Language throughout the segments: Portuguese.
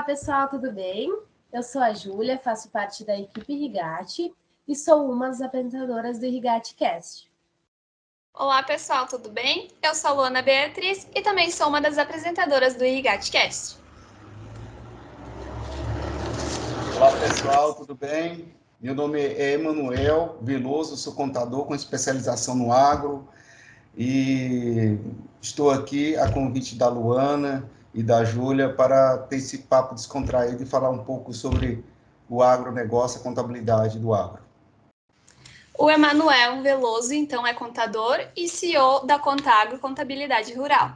Olá, pessoal, tudo bem? Eu sou a Júlia, faço parte da equipe Irrigate e sou uma das apresentadoras do Irrigate Cast. Olá, pessoal, tudo bem? Eu sou a Luana Beatriz e também sou uma das apresentadoras do Irrigate Cast. Olá, pessoal, tudo bem? Meu nome é Emanuel Veloso, sou contador com especialização no agro e estou aqui a convite da Luana e da Júlia para ter esse papo descontraído e falar um pouco sobre o agronegócio, a contabilidade do agro. O Emanuel Veloso, então, é contador e CEO da Contagro Contabilidade Rural.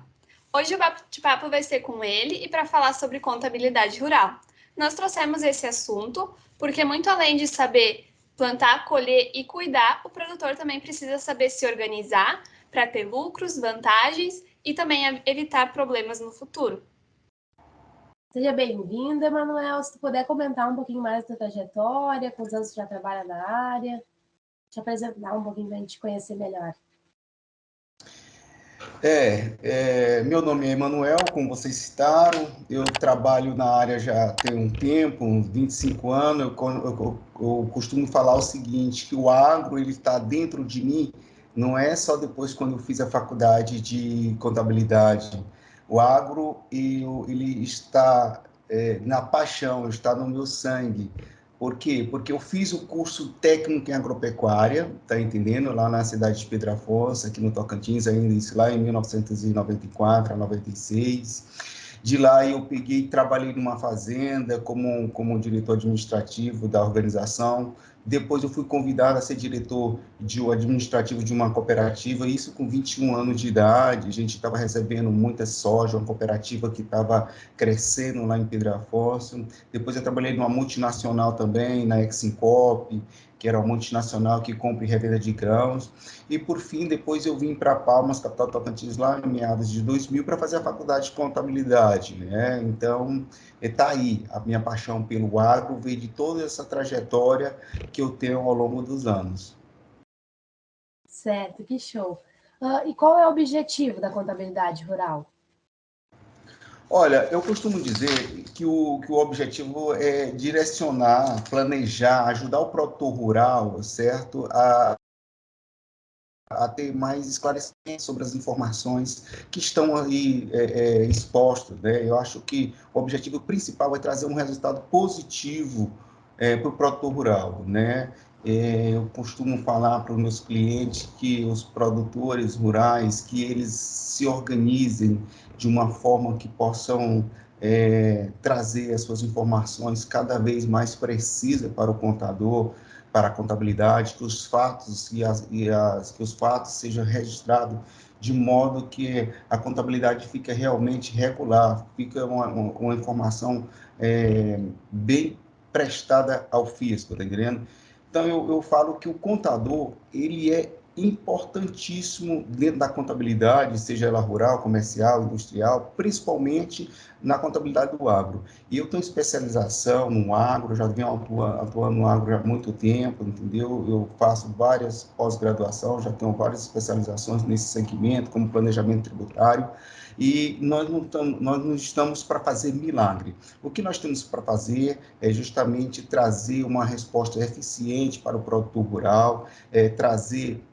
Hoje o bate-papo vai ser com ele e para falar sobre contabilidade rural. Nós trouxemos esse assunto porque, muito além de saber plantar, colher e cuidar, o produtor também precisa saber se organizar para ter lucros, vantagens e também evitar problemas no futuro. Seja bem-vindo, Emanuel. Se tu puder comentar um pouquinho mais da tua trajetória, quantos anos tu já trabalha na área, te apresentar um pouquinho para a gente te conhecer melhor. Meu nome é Emanuel, como vocês citaram, eu trabalho na área já tem um tempo, uns 25 anos, eu costumo falar o seguinte, que o agro ele está dentro de mim, não é só depois quando eu fiz a faculdade de contabilidade, o agro ele está na paixão, está no meu sangue. Por quê? Porque eu fiz o curso técnico em agropecuária, tá entendendo? Lá na cidade de Pedro Afonso, aqui no Tocantins, ainda isso lá em 1994 a 96. De lá eu peguei e trabalhei numa fazenda como diretor administrativo da organização. Depois eu fui convidado a ser diretor administrativo de uma cooperativa, isso com 21 anos de idade. A gente estava recebendo muita soja, uma cooperativa que estava crescendo lá em Pedro Afonso. Depois eu trabalhei numa multinacional também, na Exincop, que era uma multinacional que compra e revenda de grãos. E, por fim, depois eu vim para Palmas, capital do Tocantins, lá em meados de 2000, para fazer a faculdade de contabilidade, né? Então, está aí, a minha paixão pelo agro veio de toda essa trajetória que eu tenho ao longo dos anos. Certo, que show. E qual é o objetivo da contabilidade rural? Olha, eu costumo dizer que o objetivo é direcionar, planejar, ajudar o produtor rural, certo? A ter mais esclarecimento sobre as informações que estão aí expostas, né? Eu acho que o objetivo principal é trazer um resultado positivo para o produtor rural, né? Eu costumo falar para os meus clientes que os produtores rurais, que eles se organizem de uma forma que possam trazer as suas informações cada vez mais precisas para o contador, para a contabilidade, que os fatos que os fatos sejam registrados de modo que a contabilidade fique realmente regular, fica uma informação bem prestada ao fisco, tá entendendo? Então eu falo que o contador ele é importantíssimo dentro da contabilidade, seja ela rural, comercial, industrial, principalmente na contabilidade do agro. E eu tenho especialização no agro, já venho atuando no agro há muito tempo, entendeu? Eu faço várias pós-graduações, já tenho várias especializações nesse segmento, como planejamento tributário, e nós não estamos para fazer milagre. O que nós temos para fazer é justamente trazer uma resposta eficiente para o produtor rural, trazer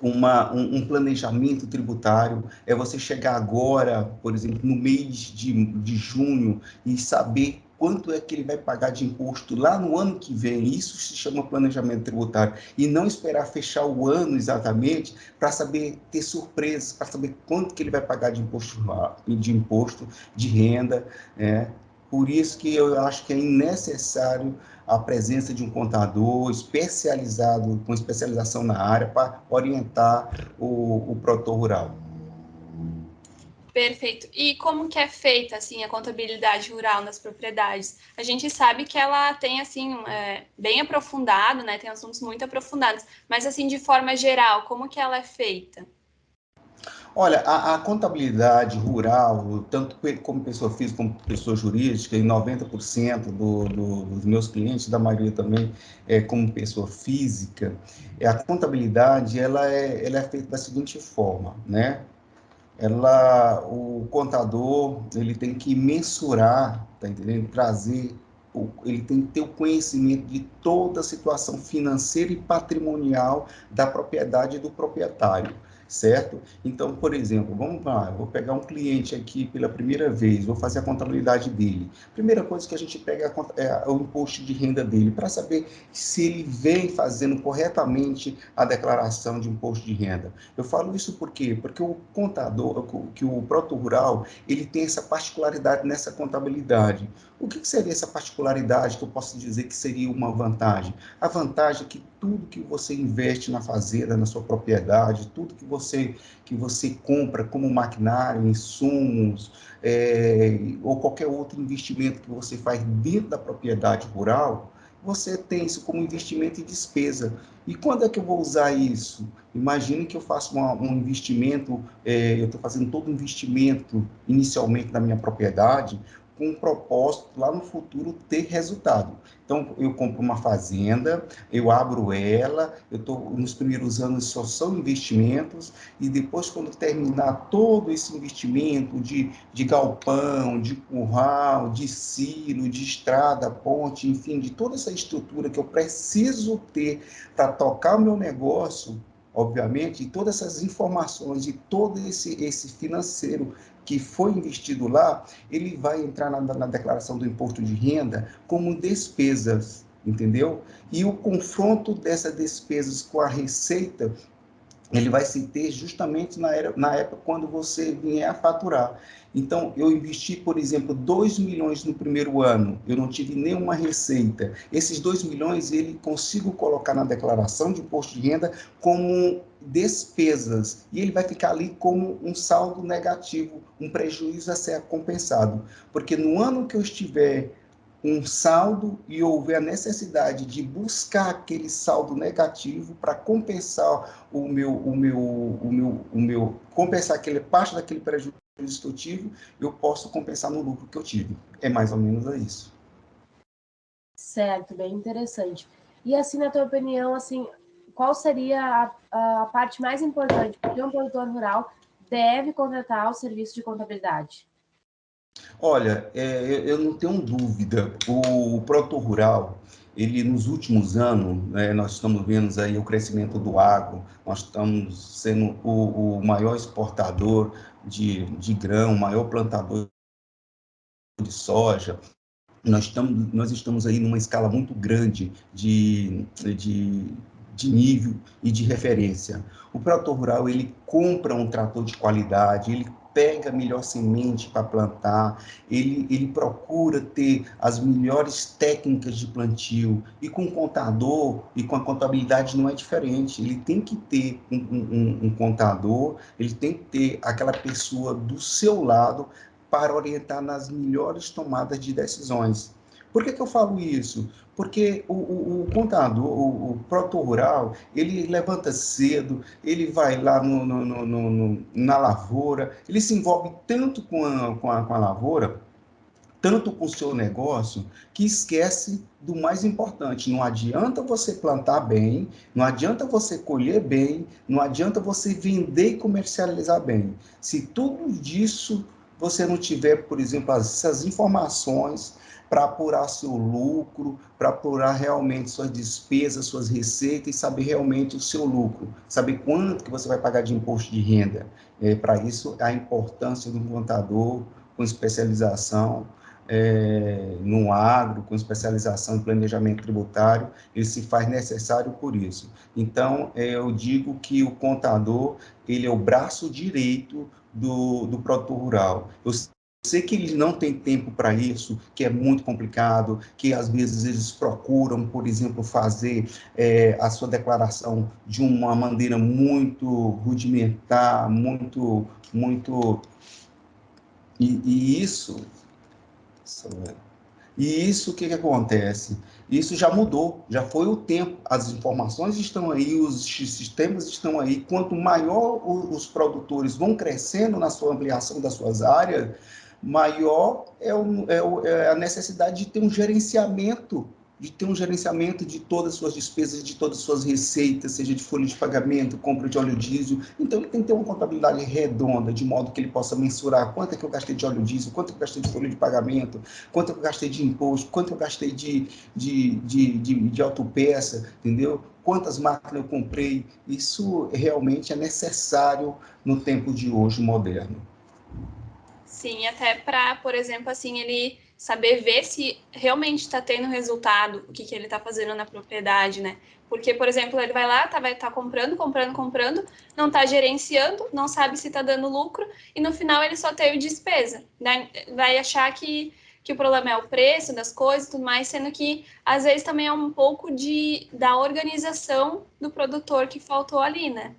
um planejamento tributário, é você chegar agora, por exemplo, no mês de junho e saber quanto é que ele vai pagar de imposto lá no ano que vem. Isso se chama planejamento tributário. E não esperar fechar o ano exatamente para saber ter surpresas, para saber quanto que ele vai pagar de imposto de renda. Por isso que eu acho que é necessário a presença de um contador especializado, com especialização na área, para orientar o produtor rural. Perfeito. E como que é feita assim a contabilidade rural nas propriedades? A gente sabe que ela tem assim bem aprofundado, né? Tem assuntos muito aprofundados, mas assim de forma geral, como que ela é feita? Olha, a contabilidade rural, tanto como pessoa física como pessoa jurídica, e 90% dos meus clientes, da maioria também como pessoa física, a contabilidade ela é feita da seguinte forma, né? o contador, ele tem que mensurar, tá entendendo? Ele tem que ter o conhecimento de toda a situação financeira e patrimonial da propriedade do proprietário, certo? Então, por exemplo, vamos lá, eu vou pegar um cliente aqui pela primeira vez, vou fazer a contabilidade dele. Primeira coisa que a gente pega é o imposto de renda dele, para saber se ele vem fazendo corretamente a declaração de imposto de renda. Eu falo isso por quê? Porque o contador, que o produtor rural, ele tem essa particularidade nessa contabilidade. O que seria essa particularidade que eu posso dizer que seria uma vantagem? A vantagem é que tudo que você investe na fazenda, na sua propriedade, tudo que você compra como maquinário, insumos, ou qualquer outro investimento que você faz dentro da propriedade rural, você tem isso como investimento e despesa. E quando é que eu vou usar isso? Imagine que eu faço um investimento, eu estou fazendo todo o investimento inicialmente na minha propriedade, com um propósito lá no futuro ter resultado. Então, eu compro uma fazenda, eu abro ela, nos primeiros anos só são investimentos, e depois, quando terminar todo esse investimento de galpão, de curral, de silo, de estrada, ponte, enfim, de toda essa estrutura que eu preciso ter para tocar o meu negócio, obviamente, e todas essas informações e todo esse financeiro que foi investido lá, ele vai entrar na declaração do imposto de renda como despesas, entendeu? E o confronto dessas despesas com a receita, ele vai se ter justamente na época quando você vier a faturar. Então, eu investi, por exemplo, 2 milhões no primeiro ano, eu não tive nenhuma receita. Esses 2 milhões, ele consigo colocar na declaração de imposto de renda como despesas, e ele vai ficar ali como um saldo negativo, um prejuízo a ser compensado. Porque no ano que eu estiver um saldo e houver a necessidade de buscar aquele saldo negativo para compensar compensar aquele parte daquele prejuízo que eu tive, eu posso compensar no lucro que eu tive. É mais ou menos isso. Certo, bem interessante. E assim, na tua opinião, assim, qual seria a parte mais importante que um produtor rural deve contratar o serviço de contabilidade? Olha, eu não tenho dúvida, o produtor rural, ele nos últimos anos, nós estamos vendo aí o crescimento do agro, nós estamos sendo o maior exportador de grão, o maior plantador de soja, nós estamos aí numa escala muito grande de nível e de referência. O produtor rural, ele compra um trator de qualidade, ele pega a melhor semente para plantar, ele procura ter as melhores técnicas de plantio, e com o contador e com a contabilidade não é diferente. Ele tem que ter um contador, ele tem que ter aquela pessoa do seu lado para orientar nas melhores tomadas de decisões. Por que eu falo isso? Porque o contador, o produtor rural, ele levanta cedo, ele vai lá na lavoura, ele se envolve tanto com a lavoura, tanto com o seu negócio, que esquece do mais importante. Não adianta você plantar bem, não adianta você colher bem, não adianta você vender e comercializar bem. Se tudo disso você não tiver, por exemplo, essas informações para apurar seu lucro, para apurar realmente suas despesas, suas receitas, e saber realmente o seu lucro, saber quanto que você vai pagar de imposto de renda. Para isso, a importância de um contador com especialização no agro, com especialização em planejamento tributário, ele se faz necessário por isso. Então, eu digo que o contador, ele é o braço direito do produtor rural. Eu sei que eles não têm tempo para isso, que é muito complicado, que às vezes eles procuram, por exemplo, fazer a sua declaração de uma maneira muito rudimentar, muito... E isso... E isso, o que acontece? Isso já mudou, já foi o tempo, as informações estão aí, os sistemas estão aí. Quanto maior os produtores vão crescendo na sua ampliação das suas áreas, maior é a necessidade de ter um gerenciamento de ter um gerenciamento de todas as suas despesas, de todas as suas receitas, seja de folha de pagamento, compra de óleo diesel. Então, ele tem que ter uma contabilidade redonda, de modo que ele possa mensurar quanto é que eu gastei de óleo diesel, quanto é que eu gastei de folha de pagamento, quanto é que eu gastei de imposto, quanto eu gastei de autopeça, entendeu? Quantas máquinas eu comprei. Isso realmente é necessário no tempo de hoje moderno. Sim, até para, por exemplo, assim, ele saber ver se realmente está tendo resultado, o que ele está fazendo na propriedade, né? Porque, por exemplo, ele vai lá, vai estar comprando, não está gerenciando, não sabe se está dando lucro, e no final ele só teve despesa, né? Vai achar que o problema é o preço das coisas e tudo mais, sendo que, às vezes, também é um pouco da organização do produtor que faltou ali, né?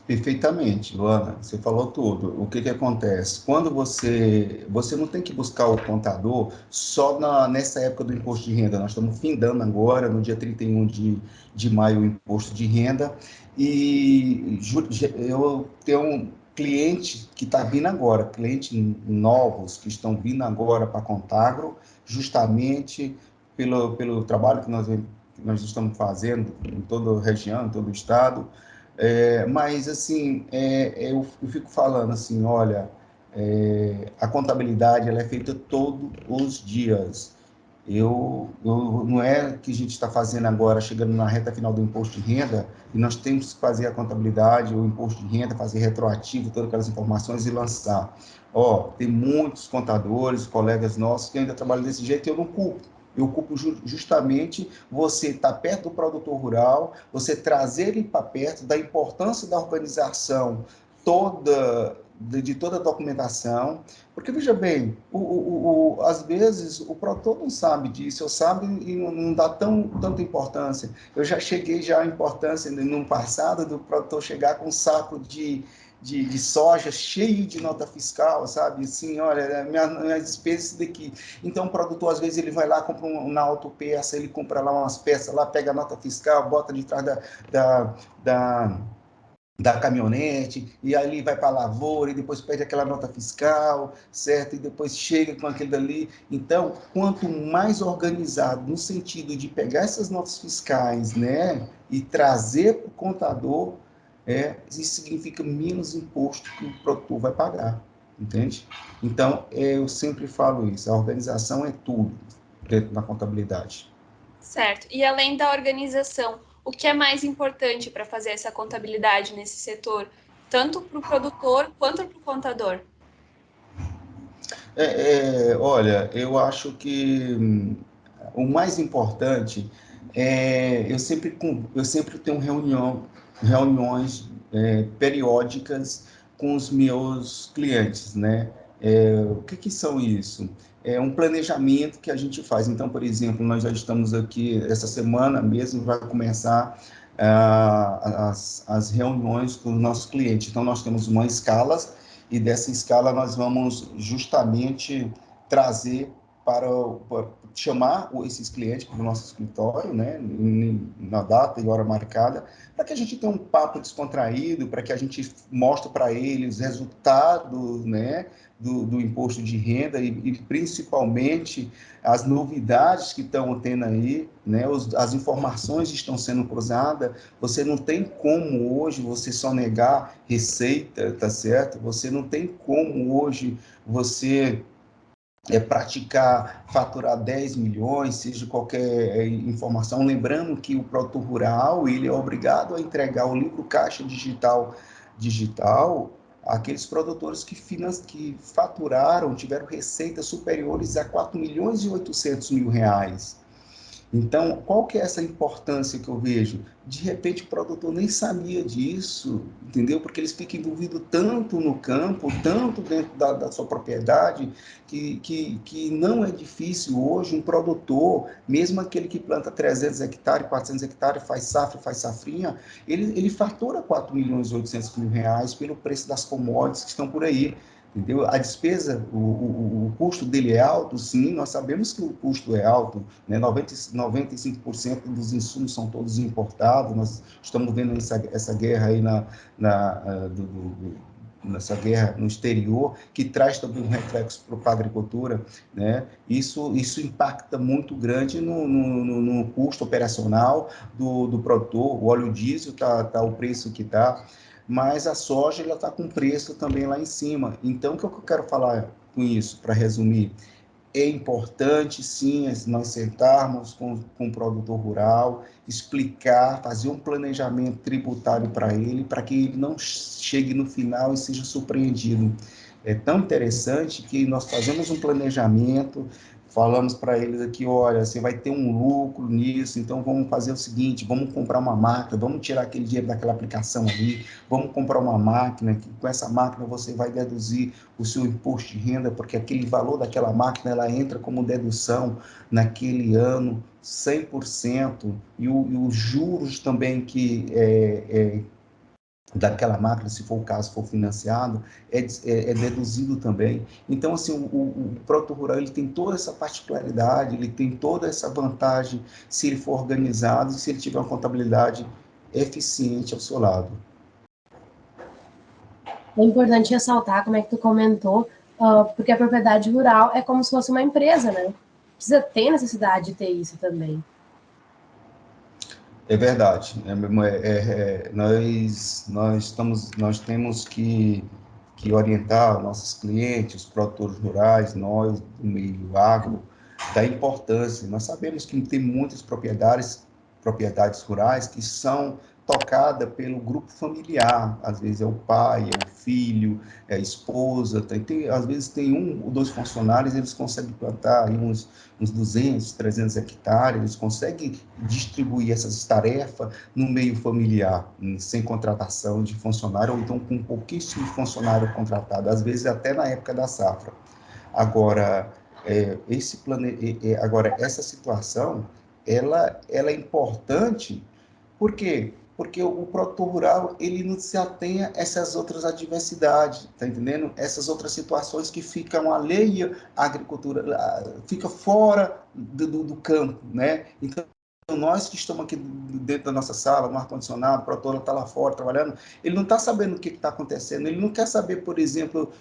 Perfeitamente, Luana, você falou tudo. O que acontece? Quando você não tem que buscar o contador só nessa época do imposto de renda. Nós estamos findando agora, no dia 31 de maio, o imposto de renda, e eu tenho um cliente que está vindo agora, clientes novos que estão vindo agora para a Contagro, justamente pelo trabalho que nós estamos fazendo em toda a região, em todo o estado. Mas, assim, eu fico falando assim, olha, a contabilidade ela é feita todos os dias. Não é que a gente está fazendo agora, chegando na reta final do imposto de renda, e nós temos que fazer a contabilidade, o imposto de renda, fazer retroativo, todas aquelas informações e lançar. Tem muitos contadores, colegas nossos, que ainda trabalham desse jeito e eu não culpo. Eu culpo justamente você estar perto do produtor rural, você trazer ele para perto da importância da organização de toda a documentação, porque, veja bem, às vezes o produtor não sabe disso, ou sabe e não dá tanta importância. Eu já cheguei já à importância no passado do produtor chegar com um saco de soja cheio de nota fiscal, sabe? Assim, olha, minha despesa é isso daqui. Então, o produtor, às vezes, ele vai lá, compra na autopeça, ele compra lá umas peças, lá pega a nota fiscal, bota de trás da caminhonete, e aí vai para a lavoura, e depois pede aquela nota fiscal, certo? E depois chega com aquilo dali. Então, quanto mais organizado, no sentido de pegar essas notas fiscais, né, e trazer para o contador, isso significa menos imposto que o produtor vai pagar, entende? Então, eu sempre falo isso, a organização é tudo dentro da contabilidade. Certo. E além da organização, o que é mais importante para fazer essa contabilidade nesse setor, tanto para o produtor quanto para o contador? Olha, eu acho que o mais importante eu sempre tenho reuniões periódicas com os meus clientes, né? O que são isso? É um planejamento que a gente faz. Então, por exemplo, nós já estamos aqui, essa semana mesmo, vai começar as reuniões com os nossos clientes. Então, nós temos uma escala, e dessa escala nós vamos justamente trazer para chamar esses clientes para o nosso escritório, né, na data e hora marcada, para que a gente tenha um papo descontraído, para que a gente mostre para eles os resultados, né, do imposto de renda e principalmente as novidades que estão tendo aí, né, as informações que estão sendo cruzadas. Você não tem como hoje você só negar receita, tá certo? Você não tem como hoje você praticar, faturar 10 milhões, seja qualquer informação. Lembrando que o produtor rural ele é obrigado a entregar o livro caixa digital àqueles produtores que faturaram, tiveram receitas superiores a 4 milhões e 800 mil reais. Então, qual que é essa importância que eu vejo? De repente, o produtor nem sabia disso, entendeu? Porque eles ficam envolvidos tanto no campo, tanto dentro da sua propriedade, que não é difícil hoje um produtor, mesmo aquele que planta 300 hectares, 400 hectares, faz safra, faz safrinha, ele fatura 4 milhões e 800 mil reais pelo preço das commodities que estão por aí. Entendeu? A despesa, o custo dele é alto, sim, nós sabemos que o custo é alto, né? 95% dos insumos são todos importados, nós estamos vendo essa guerra aí nessa guerra no exterior, que traz também um reflexo para a agricultura, né? Isso impacta muito grande no custo operacional do produtor. O óleo diesel tá o preço que está, mas a soja ela está com preço também lá em cima. Então, o que eu quero falar com isso, para resumir? É importante, sim, nós sentarmos com o produtor rural, explicar, fazer um planejamento tributário para que ele não chegue no final e seja surpreendido. É tão interessante que nós fazemos um planejamento, falamos para eles aqui, olha, você vai ter um lucro nisso, então vamos fazer o seguinte, vamos comprar uma máquina, vamos tirar aquele dinheiro daquela aplicação ali, vamos comprar uma máquina, que com essa máquina você vai deduzir o seu imposto de renda, porque aquele valor daquela máquina, ela entra como dedução naquele ano, 100%, e os juros também que daquela máquina, se for o caso, for financiado, é deduzido também. Então, assim, o produtor rural, ele tem toda essa particularidade, ele tem toda essa vantagem se ele for organizado e se ele tiver uma contabilidade eficiente ao seu lado. É importante ressaltar, como é que tu comentou, porque a propriedade rural é como se fosse uma empresa, né? Precisa ter necessidade de ter isso também. É verdade. Nós temos que orientar nossos clientes, os produtores rurais, nós do meio agro, da importância. Nós sabemos que tem muitas propriedades rurais que são tocadas pelo grupo familiar. Às vezes é o pai, é o filho, é a esposa. Às vezes tem um ou dois funcionários, eles conseguem plantar aí uns 200, 300 hectares, eles conseguem distribuir essas tarefas no meio familiar, sem contratação de funcionário, ou então com pouquíssimo funcionário contratado, às vezes até na época da safra. Agora, essa situação, ela é importante, por quê? Porque o produtor rural, ele não se atenha a essas outras adversidades, tá entendendo? Essas outras situações que ficam alheia à agricultura, fica fora do campo, né? Então, nós que estamos aqui dentro da nossa sala, no ar-condicionado, o produtor está lá fora trabalhando, ele não está sabendo o que está acontecendo, ele não quer saber, por exemplo,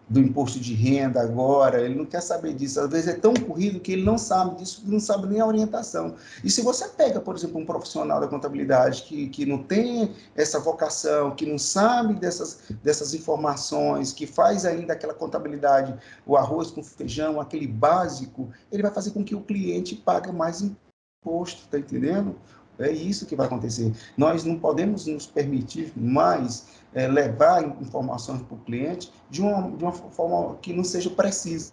do imposto de renda agora, ele não quer saber disso. Às vezes é tão corrido que ele não sabe disso, não sabe nem a orientação. E se você pega, por exemplo, um profissional da contabilidade que não tem essa vocação, que não sabe dessas informações, que faz ainda aquela contabilidade, o arroz com feijão, aquele básico, ele vai fazer com que o cliente pague mais imposto, está entendendo? É isso que vai acontecer. Nós não podemos nos permitir mais levar informações para o cliente de uma forma que não seja precisa.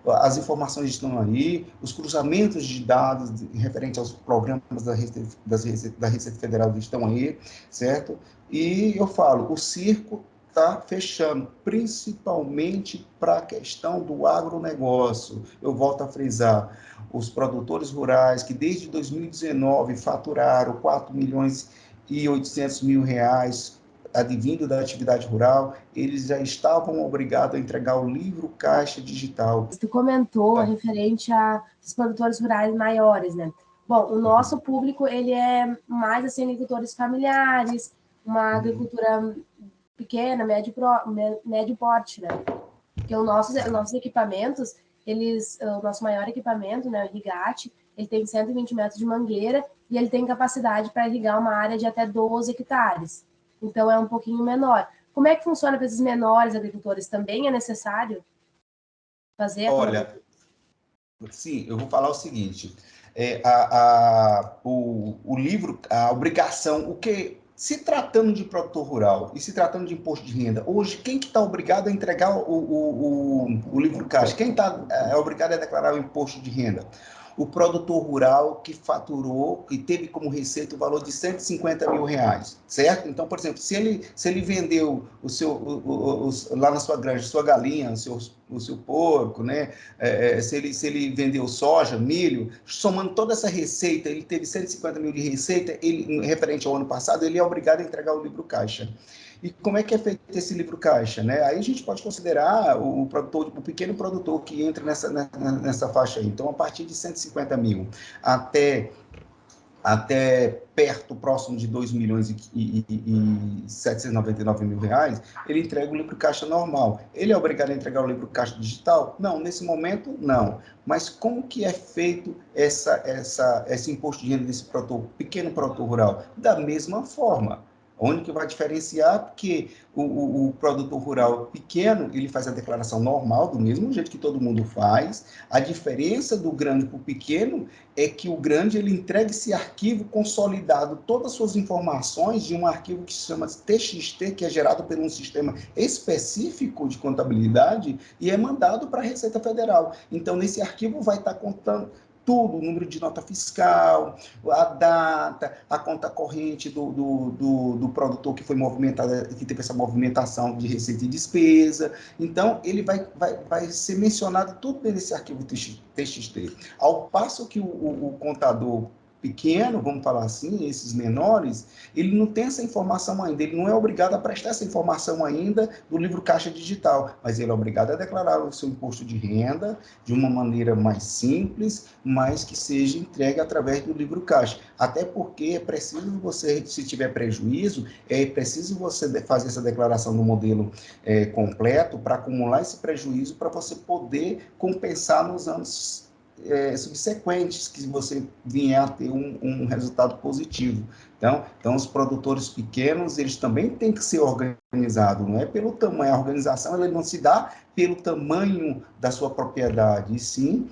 As informações estão aí, os cruzamentos de dados referentes aos programas da Receita Federal estão aí, certo? E eu falo, o circo está fechando, principalmente para a questão do agronegócio. Eu volto a frisar, os produtores rurais que desde 2019 faturaram 4 milhões e 800 mil reais advindo da atividade rural, eles já estavam obrigados a entregar o livro caixa digital. Tu comentou referente a os produtores rurais maiores, né? Bom, o nosso público, ele é mais, assim, agricultores familiares, uma agricultura pequena, médio porte, né? Porque os nossos equipamentos, o nosso maior equipamento, né, o irrigate, ele tem 120 metros de mangueira e ele tem capacidade para irrigar uma área de até 12 hectares. Então, é um pouquinho menor. Como é que funciona para esses menores agricultores? Também é necessário fazer? Olha, sim, eu vou falar o seguinte, o livro, a obrigação, se tratando de produtor rural e se tratando de imposto de renda, hoje quem que está obrigado a entregar o livro caixa? Quem está obrigado a declarar o imposto de renda? O produtor rural que faturou e teve como receita o valor de 150 mil reais, certo? Então, por exemplo, se ele vendeu lá na sua granja, sua galinha, o seu porco, né? Se ele vendeu soja, milho, somando toda essa receita, ele teve 150 mil de receita, referente ao ano passado, ele é obrigado a entregar o livro caixa. E como é que é feito esse livro caixa, né? Aí a gente pode considerar o pequeno produtor que entra nessa faixa aí. Então, a partir de 150 mil até até perto, próximo de 2 milhões e 799 mil reais, ele entrega o livro caixa normal. Ele é obrigado a entregar o livro caixa digital? Não, nesse momento, não. Mas como que é feito esse imposto de renda desse pequeno produtor rural? Da mesma forma. Onde que vai diferenciar? Porque o produtor rural pequeno, ele faz a declaração normal, do mesmo jeito que todo mundo faz. A diferença do grande para o pequeno é que o grande, ele entrega esse arquivo consolidado, todas as suas informações, de um arquivo que se chama TXT, que é gerado por um sistema específico de contabilidade, e é mandado para a Receita Federal. Então, nesse arquivo vai estar contando tudo, o número de nota fiscal, a data, a conta corrente do produtor que foi movimentada, que teve essa movimentação de receita e despesa. Então, ele vai ser mencionado tudo dentro desse arquivo TXT. Ao passo que o contador pequeno, vamos falar assim, esses menores, ele não tem essa informação ainda, ele não é obrigado a prestar essa informação ainda do livro caixa digital, mas ele é obrigado a declarar o seu imposto de renda de uma maneira mais simples, mas que seja entregue através do livro caixa. Até porque é preciso você, se tiver prejuízo, é preciso você fazer essa declaração no modelo completo para acumular esse prejuízo, para você poder compensar nos anos subsequentes, que você vier a ter um resultado positivo. Então, os produtores pequenos, eles também têm que ser organizados, não é pelo tamanho, a organização ela não se dá pelo tamanho da sua propriedade, e sim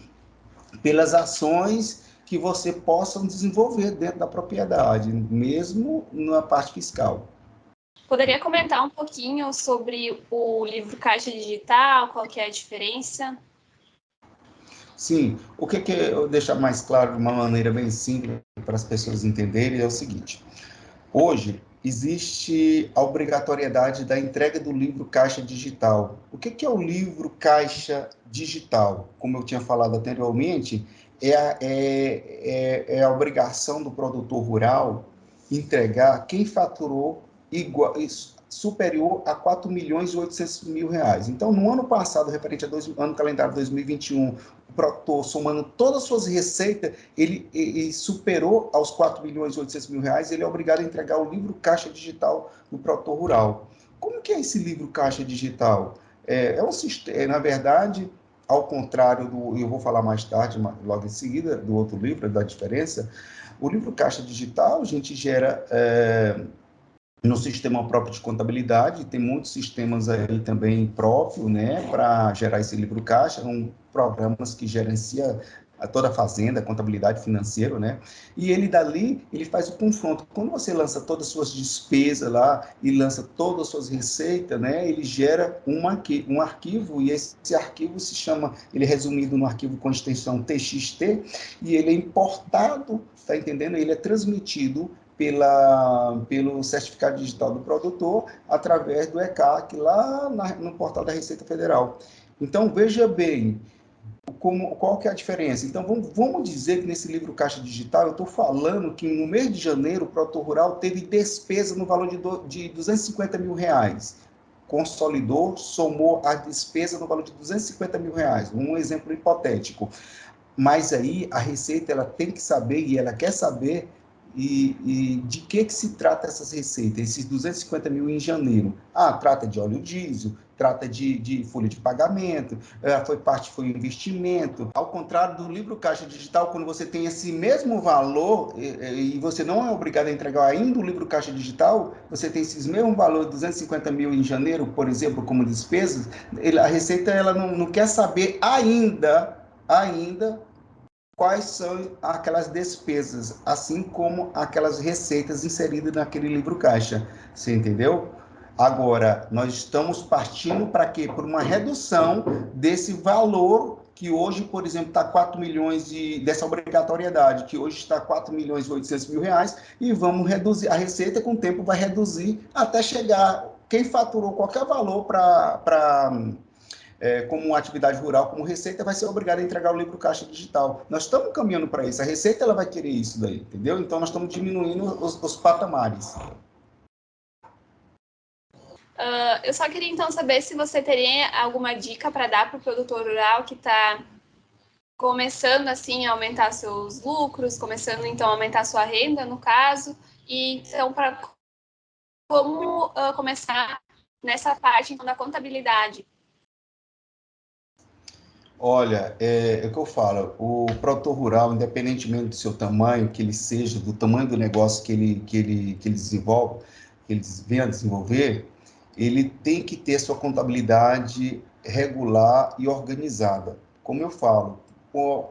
pelas ações que você possa desenvolver dentro da propriedade, mesmo na parte fiscal. Poderia comentar um pouquinho sobre o livro caixa digital, qual que é a diferença? Sim, o que eu deixar mais claro de uma maneira bem simples para as pessoas entenderem é o seguinte: hoje existe a obrigatoriedade da entrega do livro caixa digital. O que é o livro caixa digital? Como eu tinha falado anteriormente, é a obrigação do produtor rural entregar quem faturou igual, superior a 4 milhões e 800 mil reais. Então, no ano passado, referente ao ano calendário 2021, o produtor, somando todas as suas receitas, ele superou aos 4 milhões e 800 mil reais, ele é obrigado a entregar o livro caixa digital do produtor rural. Como que é esse livro caixa digital? Um sistema, na verdade, ao contrário eu vou falar mais tarde, logo em seguida, do outro livro, da diferença, o livro caixa digital, a gente gera no sistema próprio de contabilidade, tem muitos sistemas aí também próprios, né, para gerar esse livro caixa, são programas que gerenciam toda a fazenda, contabilidade financeira, né, e ele dali, ele faz o confronto. Quando você lança todas as suas despesas lá e lança todas as suas receitas, né, ele gera um arquivo, e esse arquivo se chama, ele é resumido no arquivo com extensão TXT, e ele é importado, tá entendendo? Ele é transmitido pelo certificado digital do produtor, através do ECAC, lá no portal da Receita Federal. Então, veja bem, qual que é a diferença? Então, vamos dizer que nesse livro Caixa Digital, eu estou falando que no mês de janeiro, o produtor rural teve despesa no valor de 250 mil reais. Consolidou, somou a despesa no valor de 250 mil reais. Um exemplo hipotético. Mas aí a Receita ela tem que saber, e ela quer saber, e de que se trata essas receitas, esses 250 mil em janeiro. Trata de óleo diesel, trata de folha de pagamento, foi investimento. Ao contrário do livro Caixa Digital, quando você tem esse mesmo valor e você não é obrigado a entregar ainda o livro Caixa Digital, você tem esses mesmos valores, 250 mil em janeiro, por exemplo, como despesas, a Receita ela não quer saber ainda quais são aquelas despesas, assim como aquelas receitas inseridas naquele livro caixa. Você entendeu? Agora, nós estamos partindo para quê? Por uma redução desse valor que hoje, por exemplo, está 4 milhões dessa obrigatoriedade, que hoje está 4 milhões e 800 mil reais, e vamos reduzir, a receita com o tempo vai reduzir até chegar, quem faturou qualquer valor como atividade rural, como receita, vai ser obrigado a entregar o livro caixa digital. Nós estamos caminhando para isso. A receita ela vai querer isso daí, entendeu? Então, nós estamos diminuindo os patamares. Eu só queria, então, saber se você teria alguma dica para dar para o produtor rural que está começando assim a aumentar seus lucros, começando então a aumentar sua renda, no caso, e então para como começar nessa parte então, da contabilidade? Olha, é o que eu falo, o produtor rural, independentemente do seu tamanho, que ele seja, do tamanho do negócio que ele desenvolve, que ele venha a desenvolver, ele tem que ter sua contabilidade regular e organizada. Como eu falo,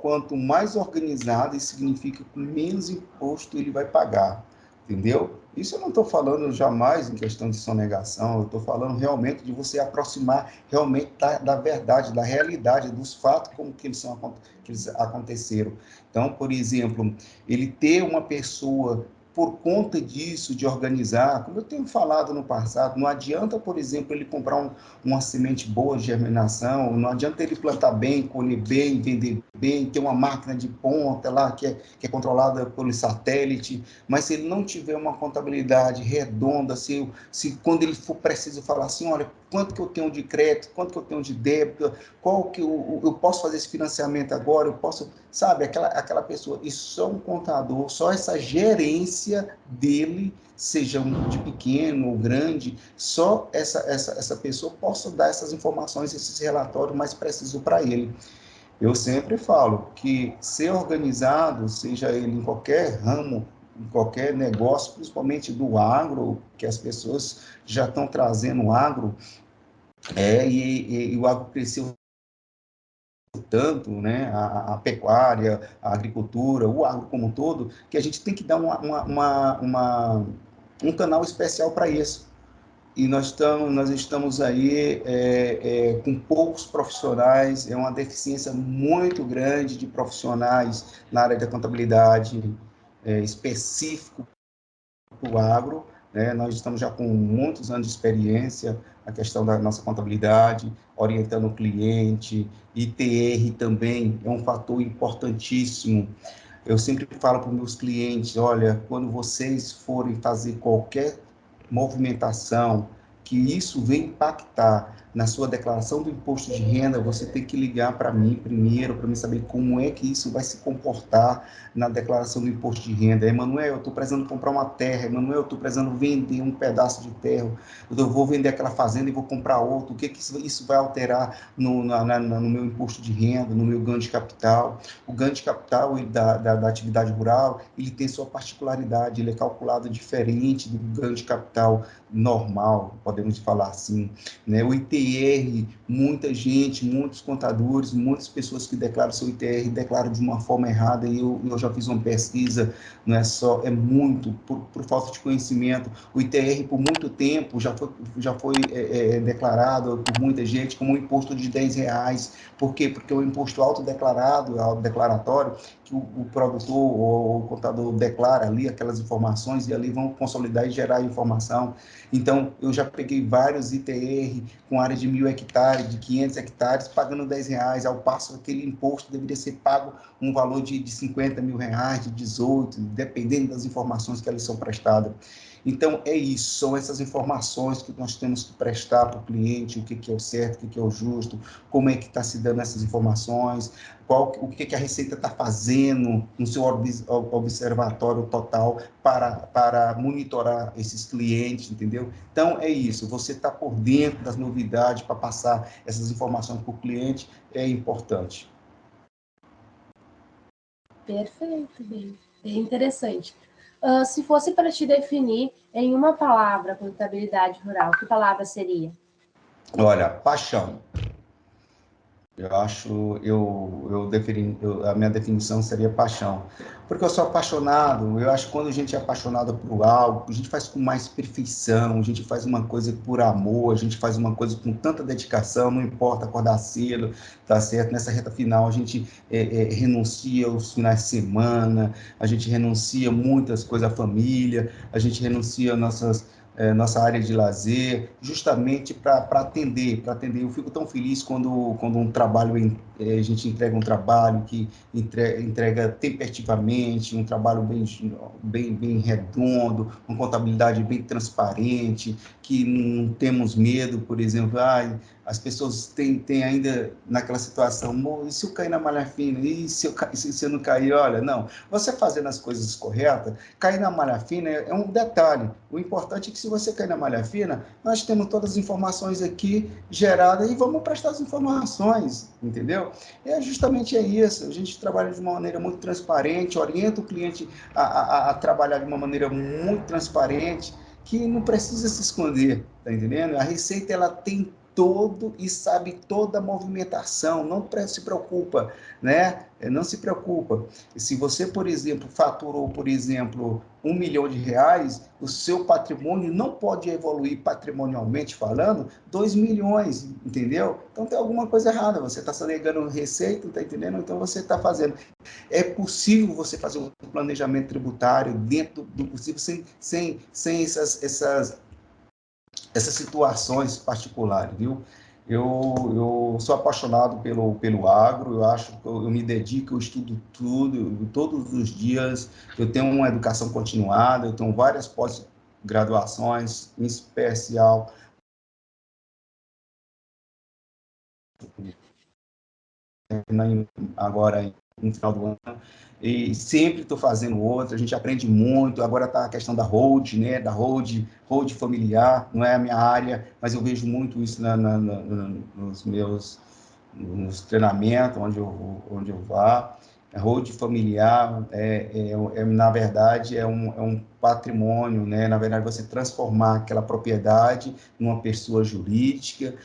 quanto mais organizado, isso significa que menos imposto ele vai pagar, entendeu? Isso eu não estou falando jamais em questão de sonegação, eu estou falando realmente de você aproximar realmente da verdade, da realidade, dos fatos como que eles aconteceram. Então, por exemplo, ele ter uma pessoa por conta disso, de organizar, como eu tenho falado no passado, não adianta, por exemplo, ele comprar uma semente boa de germinação, não adianta ele plantar bem, colher bem, vender bem, ter uma máquina de ponta lá que é controlada pelo satélite, mas se ele não tiver uma contabilidade redonda, se quando ele for preciso falar assim, olha, quanto que eu tenho de crédito, quanto que eu tenho de débito, qual que eu posso fazer esse financiamento agora, eu posso, sabe, aquela pessoa, e só um contador, só essa gerência dele, seja de pequeno ou grande, só essa pessoa possa dar essas informações, esses relatórios mais precisos para ele. Eu sempre falo que ser organizado, seja ele em qualquer ramo, em qualquer negócio, principalmente do agro, que as pessoas já estão trazendo o agro, e o agro cresceu tanto, né, a pecuária, a agricultura, o agro como um todo, que a gente tem que dar um canal especial para isso. E nós estamos aí com poucos profissionais, é uma deficiência muito grande de profissionais na área da contabilidade, específico para o agro, né? Nós estamos já com muitos anos de experiência, a questão da nossa contabilidade, orientando o cliente, ITR também é um fator importantíssimo. Eu sempre falo para os meus clientes, olha, quando vocês forem fazer qualquer movimentação, que isso vem impactar na sua declaração do imposto de renda, você tem que ligar para mim primeiro, para mim saber como é que isso vai se comportar na declaração do imposto de renda. Emanuel, eu estou precisando comprar uma terra, Emanuel, eu estou precisando vender um pedaço de terra, eu vou vender aquela fazenda e vou comprar outra, o que isso vai alterar no meu imposto de renda, no meu ganho de capital? O ganho de capital da atividade rural, ele tem sua particularidade, ele é calculado diferente do ganho de capital normal, podemos falar assim, né? O ITR, muita gente, muitos contadores, muitas pessoas que declaram seu ITR, declaram de uma forma errada, e eu já fiz uma pesquisa, não é só, é muito, por falta de conhecimento, o ITR por muito tempo já foi declarado por muita gente como um imposto de R$10, por quê? Porque o imposto autodeclarado, autodeclaratório, que o produtor ou o contador declara ali aquelas informações e ali vão consolidar e gerar informação. Então, eu já peguei vários ITR com área de 1.000 hectares, de 500 hectares, pagando R$10, ao passo que aquele imposto deveria ser pago um valor de R$50 mil, de 18, dependendo das informações que elas são prestadas. Então, é isso, são essas informações que nós temos que prestar para o cliente, o que é o certo, o que é o justo, como é que está se dando essas informações, o que a Receita está fazendo no seu observatório total para monitorar esses clientes, entendeu? Então, é isso, você está por dentro das novidades para passar essas informações para o cliente, é importante. Perfeito, bem interessante. Se fosse para te definir em uma palavra contabilidade rural, que palavra seria? Olha, paixão. A minha definição seria paixão, porque eu sou apaixonado, eu acho que quando a gente é apaixonado por algo, a gente faz com mais perfeição, a gente faz uma coisa por amor, a gente faz uma coisa com tanta dedicação, não importa acordar cedo, tá certo? Nessa reta final a gente renuncia aos finais de semana, a gente renuncia muitas coisas à família, a gente renuncia nossa área de lazer, justamente para atender. Eu fico tão feliz quando um trabalho a gente entrega um trabalho que entrega tempestivamente, um trabalho bem redondo, uma contabilidade bem transparente, que não temos medo, por exemplo, as pessoas têm ainda naquela situação, e se eu cair na malha fina? E se eu não cair? Olha, não. Você fazendo as coisas corretas, cair na malha fina é um detalhe. O importante é que se você cair na malha fina, nós temos todas as informações aqui geradas e vamos prestar as informações, entendeu? Justamente isso. A gente trabalha de uma maneira muito transparente, orienta o cliente a trabalhar de uma maneira muito transparente, que não precisa se esconder, tá entendendo? A Receita, ela tem todo e sabe toda a movimentação, não se preocupa, né? Não se preocupa. Se você, por exemplo, faturou, por exemplo, R$1 milhão, o seu patrimônio não pode evoluir patrimonialmente falando 2 milhões, entendeu? Então tem alguma coisa errada, você está sonegando receita, tá entendendo? Então você está fazendo. É possível você fazer um planejamento tributário dentro do possível, sem essas situações particulares, viu? Eu sou apaixonado pelo agro, eu acho que eu me dedico, eu estudo tudo, todos os dias, eu tenho uma educação continuada, eu tenho várias pós-graduações, em especial agora no final do ano, e sempre estou fazendo outra, a gente aprende muito, agora está a questão da hold, né, hold familiar, não é a minha área, mas eu vejo muito isso nos meus treinamentos, onde eu vá. Hold familiar, na verdade, é um patrimônio, né? Na verdade, você transformar aquela propriedade numa pessoa jurídica,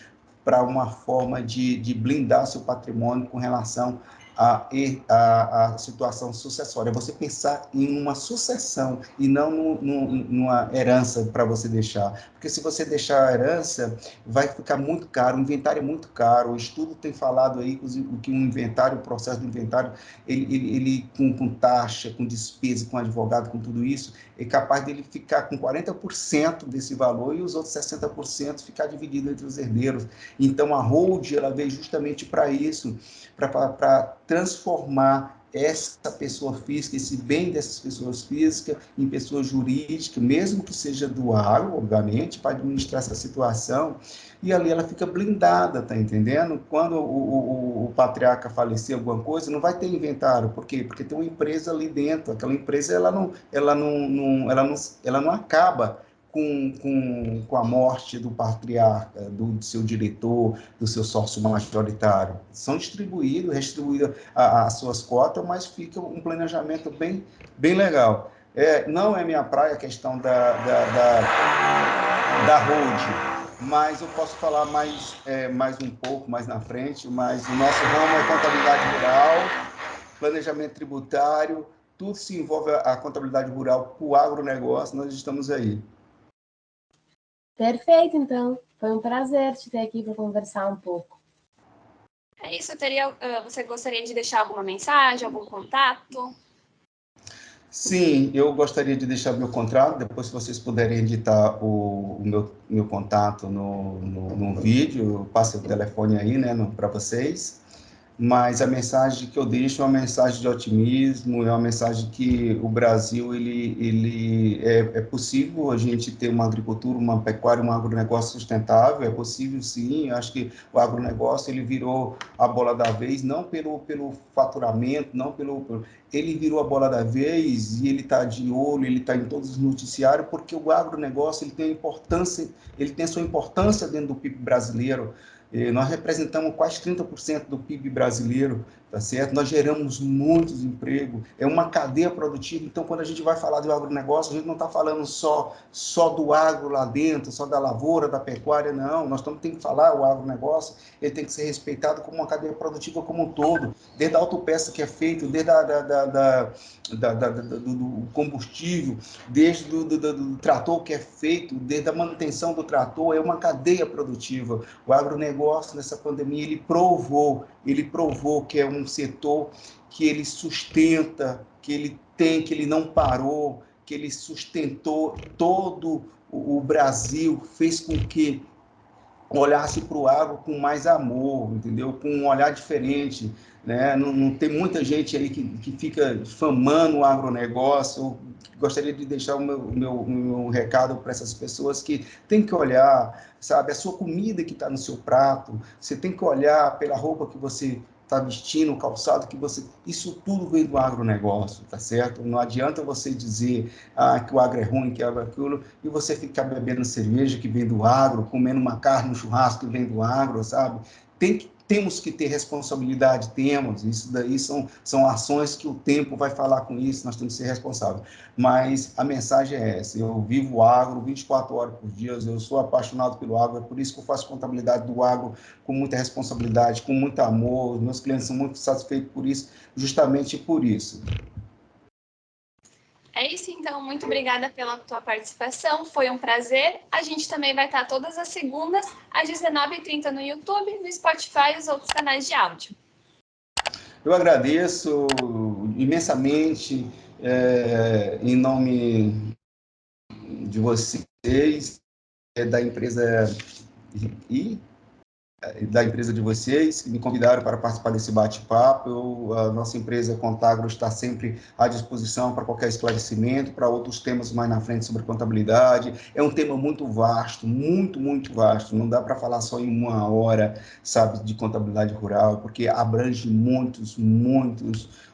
para uma forma de blindar seu patrimônio com relação à situação sucessória. Você pensar em uma sucessão e não numa herança para você deixar. Porque se você deixar a herança, vai ficar muito caro, o inventário é muito caro, o estudo tem falado aí que o inventário, o processo do inventário, ele com taxa, com despesa, com advogado, com tudo isso, é capaz dele ficar com 40% desse valor e os outros 60% ficar dividido entre os herdeiros. Então, a hold, ela veio justamente para isso, para transformar essa pessoa física, esse bem dessas pessoas físicas, em pessoa jurídica, mesmo que seja do agro, obviamente, para administrar essa situação, e ali ela fica blindada, tá entendendo? Quando o patriarca falecer alguma coisa, não vai ter inventário. Por quê? Porque tem uma empresa ali dentro, aquela empresa ela não acaba com a morte do patriarca, do seu diretor, do seu sócio majoritário. São restribuídas as suas cotas, mas fica um planejamento bem legal. Não é minha praia a questão da hold, mas eu posso falar mais um pouco mais na frente, mas o nosso ramo é contabilidade rural, planejamento tributário, tudo se envolve a contabilidade rural para o agronegócio, nós estamos aí. Perfeito, então. Foi um prazer te ter aqui para conversar um pouco. É isso, você gostaria de deixar alguma mensagem, algum contato? Sim, eu gostaria de deixar meu contrato, depois se vocês puderem editar o meu contato no vídeo, eu passo o telefone aí, né, para vocês. Mas a mensagem que eu deixo é uma mensagem de otimismo, é uma mensagem que o Brasil é possível a gente ter uma agricultura, uma pecuária, um agronegócio sustentável, é possível sim. Eu acho que o agronegócio ele virou a bola da vez, não pelo faturamento, ele virou a bola da vez e ele está de olho, ele está em todos os noticiários, porque o agronegócio ele tem a sua importância dentro do PIB brasileiro. Nós representamos quase 30% do PIB brasileiro, tá certo? Nós geramos muitos empregos, é uma cadeia produtiva. Então, quando a gente vai falar do agronegócio, a gente não está falando só do agro lá dentro, só da lavoura, da pecuária, não. Nós temos que falar o agronegócio, ele tem que ser respeitado como uma cadeia produtiva como um todo, desde a autopeça que é feita, desde do combustível, desde do trator que é feito, desde a manutenção do trator, é uma cadeia produtiva. O agronegócio, nessa pandemia, ele provou que é um setor que ele sustenta, que ele não parou, que ele sustentou todo o Brasil, fez com que olhasse para o agro com mais amor, entendeu? Com um olhar diferente, né? Não tem muita gente aí que fica famando o agronegócio. Eu gostaria de deixar o meu recado para essas pessoas que tem que olhar, sabe, a sua comida que está no seu prato, você tem que olhar pela roupa que você está vestindo, o calçado que você... Isso tudo vem do agronegócio, tá certo? Não adianta você dizer que o agro é ruim, que é aquilo, e você ficar bebendo cerveja que vem do agro, comendo uma carne no churrasco que vem do agro, sabe? Temos que ter responsabilidade, temos, isso daí são ações que o tempo vai falar com isso, nós temos que ser responsáveis. Mas a mensagem é essa, eu vivo o agro 24 horas por dia, eu sou apaixonado pelo agro, é por isso que eu faço contabilidade do agro com muita responsabilidade, com muito amor, meus clientes são muito satisfeitos por isso, justamente por isso. É isso, então. Muito obrigada pela tua participação. Foi um prazer. A gente também vai estar todas as segundas, às 19h30 no YouTube, no Spotify e os outros canais de áudio. Eu agradeço imensamente, em nome de vocês, da empresa de vocês, que me convidaram para participar desse bate-papo. A nossa empresa Contagro está sempre à disposição para qualquer esclarecimento, para outros temas mais na frente sobre contabilidade. É um tema muito vasto, muito vasto. Não dá para falar só em uma hora, sabe, de contabilidade rural, porque abrange muitos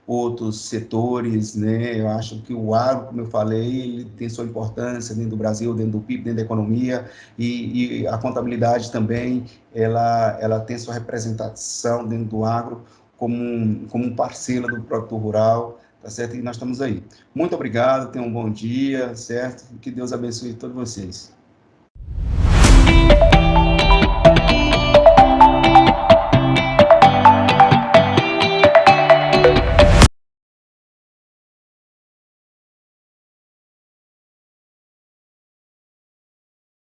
outros setores, né? Eu acho que o agro, como eu falei, ele tem sua importância dentro do Brasil, dentro do PIB, dentro da economia, e a contabilidade também, ela tem sua representação dentro do agro como um parceiro do produtor rural, tá certo? E nós estamos aí. Muito obrigado, tenham um bom dia, certo? Que Deus abençoe todos vocês.